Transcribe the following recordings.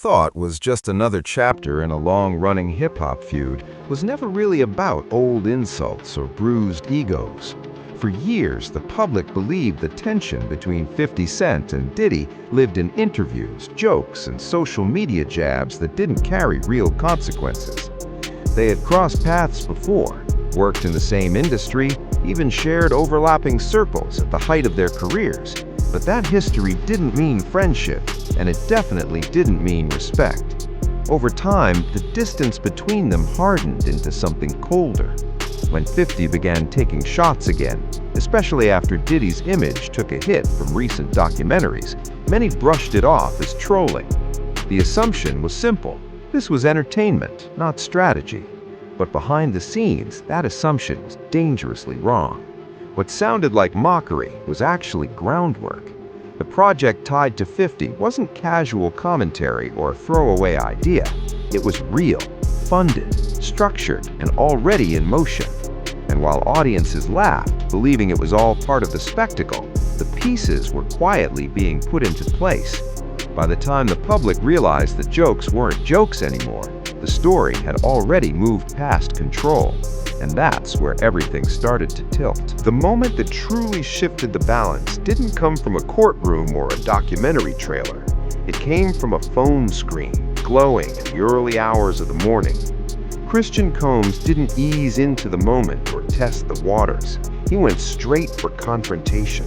thought was just another chapter in a long-running hip-hop feud was never really about old insults or bruised egos. For years, the public believed the tension between 50 Cent and Diddy lived in interviews, jokes, and social media jabs that didn't carry real consequences. They had crossed paths before, worked in the same industry, even shared overlapping circles at the height of their careers. But that history didn't mean friendship, and it definitely didn't mean respect. Over time, the distance between them hardened into something colder. When 50 began taking shots again, especially after Diddy's image took a hit from recent documentaries, many brushed it off as trolling. The assumption was simple. This was entertainment, not strategy. But behind the scenes, that assumption was dangerously wrong. What sounded like mockery was actually groundwork. The project tied to 50 wasn't casual commentary or a throwaway idea. It was real, funded, structured, and already in motion. And while audiences laughed, believing it was all part of the spectacle, the pieces were quietly being put into place. By the time the public realized that jokes weren't jokes anymore, the story had already moved past control. And that's where everything started to tilt. The moment that truly shifted the balance didn't come from a courtroom or a documentary trailer. It came from a phone screen, glowing in the early hours of the morning. Christian Combs didn't ease into the moment or test the waters. He went straight for confrontation.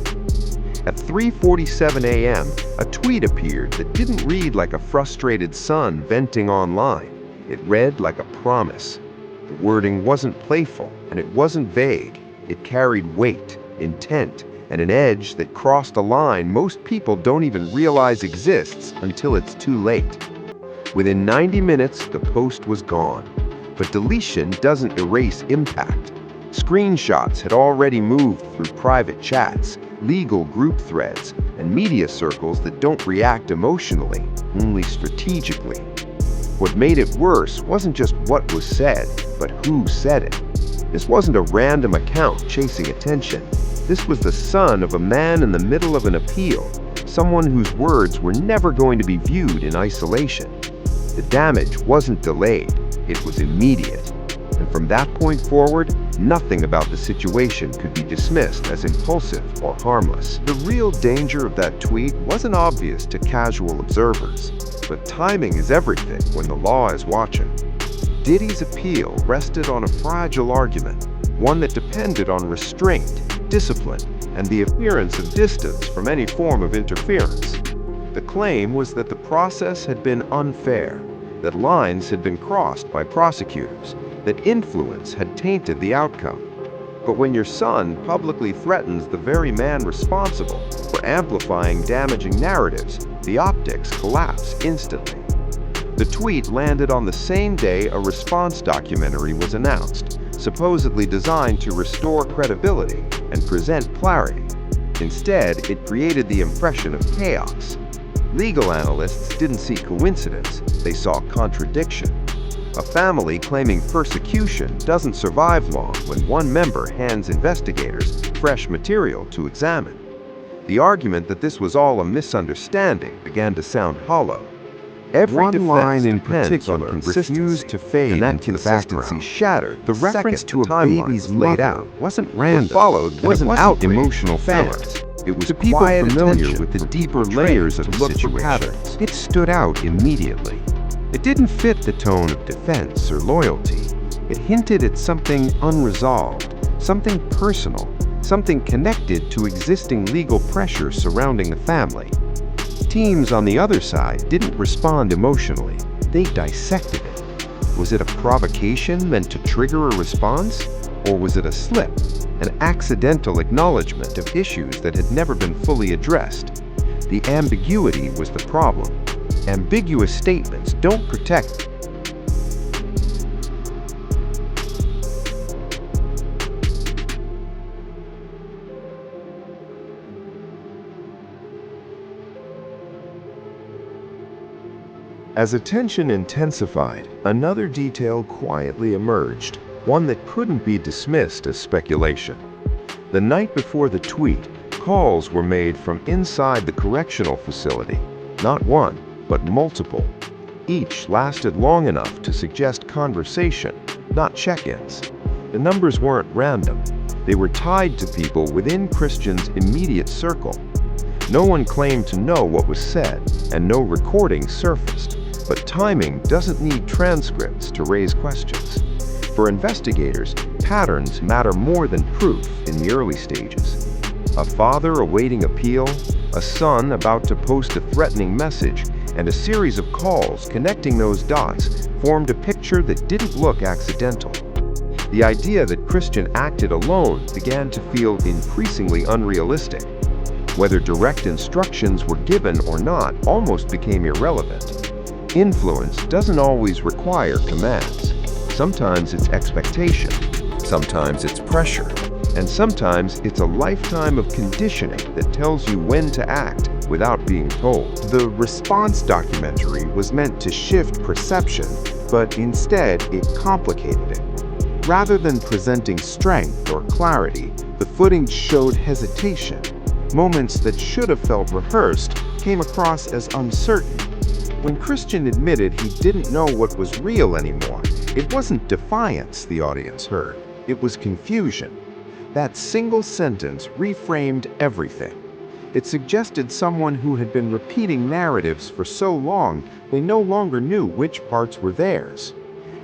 At 3:47 a.m., a tweet appeared that didn't read like a frustrated son venting online. It read like a promise. The wording wasn't playful, and it wasn't vague. It carried weight, intent, and an edge that crossed a line most people don't even realize exists until it's too late. Within 90 minutes, the post was gone. But deletion doesn't erase impact. Screenshots had already moved through private chats, legal group threads, and media circles that don't react emotionally, only strategically. What made it worse wasn't just what was said, but who said it. This wasn't a random account chasing attention. This was the son of a man in the middle of an appeal, someone whose words were never going to be viewed in isolation. The damage wasn't delayed, it was immediate. And from that point forward, nothing about the situation could be dismissed as impulsive or harmless. The real danger of that tweet wasn't obvious to casual observers. But timing is everything when the law is watching. Diddy's appeal rested on a fragile argument, one that depended on restraint, discipline, and the appearance of distance from any form of interference. The claim was that the process had been unfair, that lines had been crossed by prosecutors, that influence had tainted the outcome. But when your son publicly threatens the very man responsible for amplifying damaging narratives, the optics collapse instantly. The tweet landed on the same day a response documentary was announced, supposedly designed to restore credibility and present clarity. Instead, it created the impression of chaos. Legal analysts didn't see coincidence, they saw contradiction. A family claiming persecution doesn't survive long when one member hands investigators fresh material to examine. The argument that this was all a misunderstanding began to sound hollow. Every One line in particular refused to fade, and that consistency shattered. The reference to a baby's laid out wasn't random. What followed wasn't outrage. emotional fillers. It was To people quiet familiar attention with the from deeper people layers trained of to the look for situation. patterns. It stood out immediately. It didn't fit the tone of defense or loyalty. It hinted at something unresolved, something personal, something connected to existing legal pressure surrounding the family. Teams on the other side didn't respond emotionally. They dissected it. Was it a provocation meant to trigger a response? Or was it a slip, an accidental acknowledgement of issues that had never been fully addressed? The ambiguity was the problem. Ambiguous statements don't protect. As attention intensified, another detail quietly emerged, one that couldn't be dismissed as speculation. The night before the tweet, calls were made from inside the correctional facility. Not one, but multiple. Each lasted long enough to suggest conversation, not check-ins. The numbers weren't random. They were tied to people within Christian's immediate circle. No one claimed to know what was said, and no recording surfaced. But timing doesn't need transcripts to raise questions. For investigators, patterns matter more than proof in the early stages. A father awaiting appeal, a son about to post a threatening message, and a series of calls connecting those dots formed a picture that didn't look accidental. The idea that Christian acted alone began to feel increasingly unrealistic. Whether direct instructions were given or not almost became irrelevant. Influence doesn't always require commands. Sometimes it's expectation, sometimes it's pressure, and sometimes it's a lifetime of conditioning that tells you when to act without being told. The Response documentary was meant to shift perception, but instead it complicated it. Rather than presenting strength or clarity, the footage showed hesitation. Moments that should have felt rehearsed came across as uncertain. When Christian admitted he didn't know what was real anymore, it wasn't defiance the audience heard, it was confusion. That single sentence reframed everything. It suggested someone who had been repeating narratives for so long they no longer knew which parts were theirs.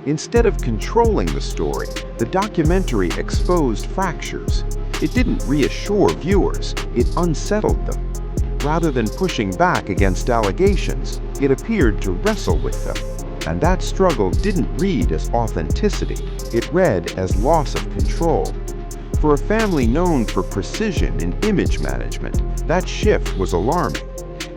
Instead of controlling the story, the documentary exposed fractures. It didn't reassure viewers, it unsettled them. Rather than pushing back against allegations, it appeared to wrestle with them. And that struggle didn't read as authenticity, it read as loss of control. For a family known for precision in image management, that shift was alarming.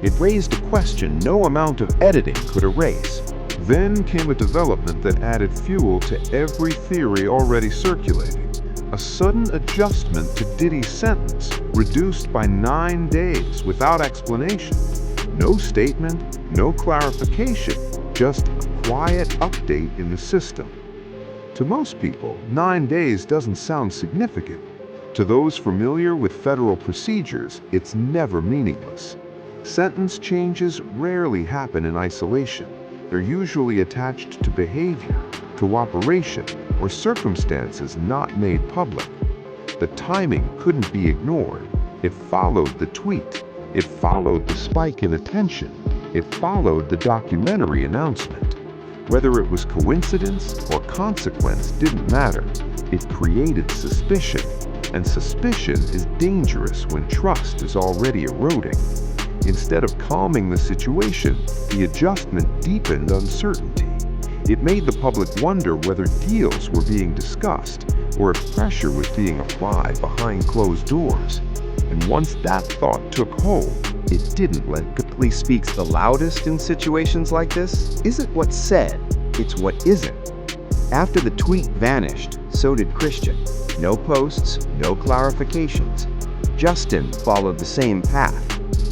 It raised a question no amount of editing could erase. Then came a development that added fuel to every theory already circulating. A sudden adjustment to Diddy's sentence, reduced by 9 days without explanation. No statement, no clarification, just a quiet update in the system. To most people, 9 days doesn't sound significant. To those familiar with federal procedures, it's never meaningless. Sentence changes rarely happen in isolation. They're usually attached to behavior, to operation, or circumstances not made public. The timing couldn't be ignored. It followed the tweet. It followed the spike in attention. It followed the documentary announcement. Whether it was coincidence or consequence didn't matter. It created suspicion, and suspicion is dangerous when trust is already eroding. Instead of calming the situation, the adjustment deepened uncertainty. It made the public wonder whether deals were being discussed or if pressure was being applied behind closed doors. And once that thought took hold, it didn't let go. What speaks the loudest in situations like this isn't what's said, it's what isn't. After the tweet vanished, so did Christian. No posts, no clarifications. Justin followed the same path.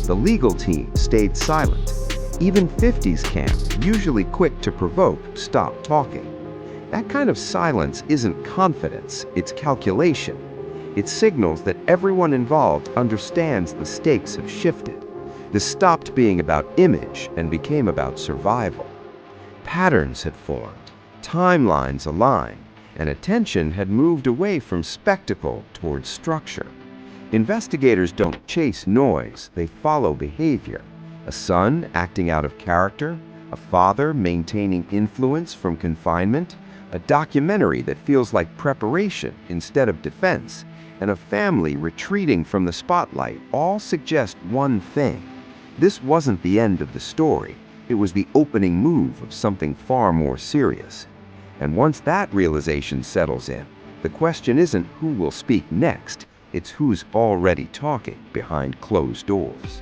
The legal team stayed silent. Even 50s camp, usually quick to provoke, stopped talking. That kind of silence isn't confidence, it's calculation. It signals that everyone involved understands the stakes have shifted. This stopped being about image and became about survival. Patterns had formed, timelines aligned, and attention had moved away from spectacle towards structure. Investigators don't chase noise, they follow behavior. A son acting out of character, a father maintaining influence from confinement, a documentary that feels like preparation instead of defense, and a family retreating from the spotlight all suggest one thing. This wasn't the end of the story, it was the opening move of something far more serious. And once that realization settles in, the question isn't who will speak next, it's who's already talking behind closed doors.